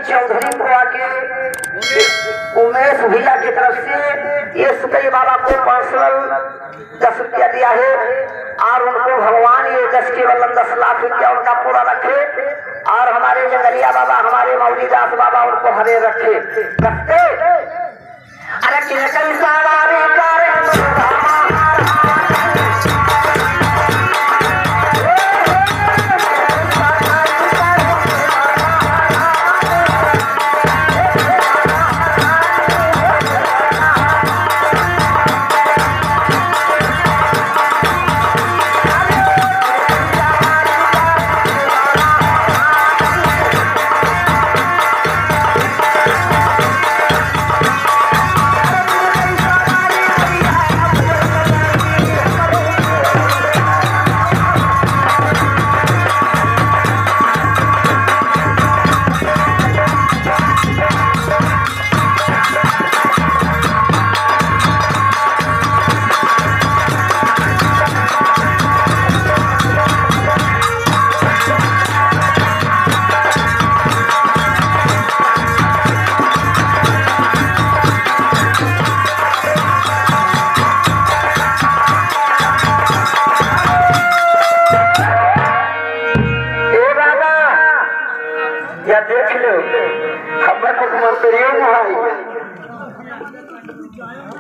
चौधरी बुआ के उमेश भैया की तरफ से ये सुकई बाबा को पर्सनल 10 रुपया दिया है और उनको भगवान ये 10 केवल 10 लाख रुपया उनका पूरा रखे और हमारे जंगलिया बाबा हमारे मौलीदास बाबा उनको हरे रखे रखते। अरे किन सवारी देख लो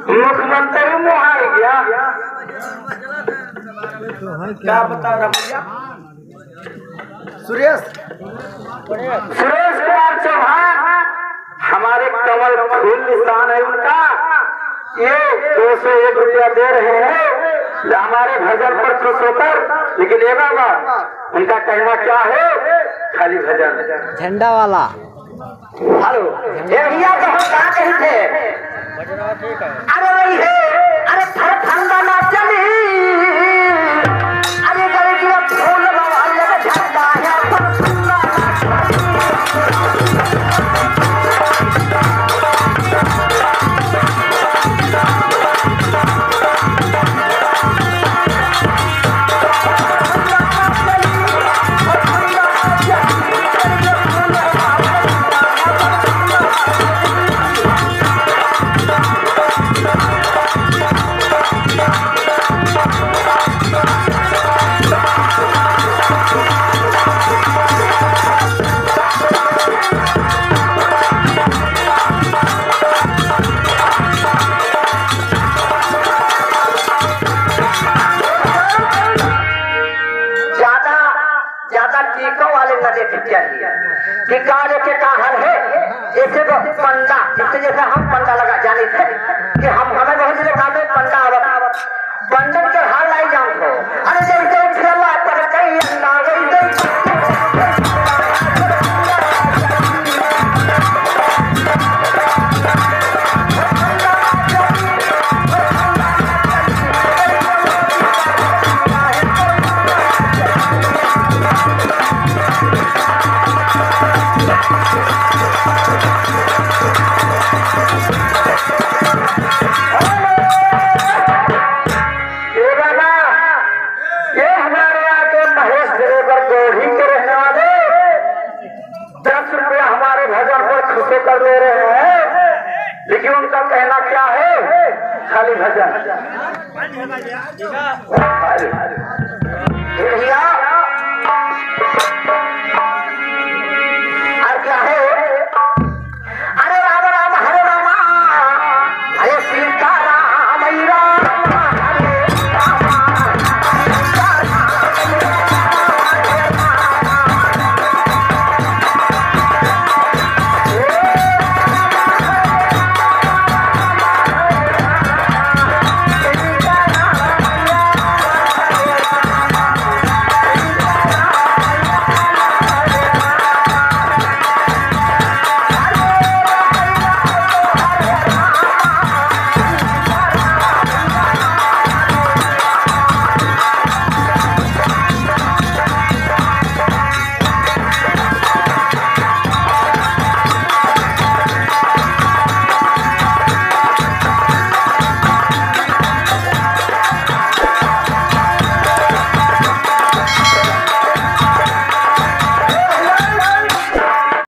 मुख्यमंत्री मुहाई गया क्या बता रहा भैया सुरेश कुमार चौहान हमारे कमल फूल निशान है उनका ये 201 रुपया दे रहे हैं हमारे भजन पर खुश होकर। लेकिन ये बाबा उनका कहना क्या है खाली भजन झंडा वाला हेलो ये भैया कहाँ कहीं थे अरे वही है अरे ठंडा ना चली अरे गरीब फूल वाले झंडा है टीका लेके कारण है ऐसे पंडा जिससे जैसे हम पंडा लगा जाने थे कि हमें बहुत जगह काम में पंडा पंडन के हाल लाई जान को अरे जैसे खेला पर कई अंडा कर दे रहे हैं। लेकिन उनका कहना क्या है खाली भजन भैया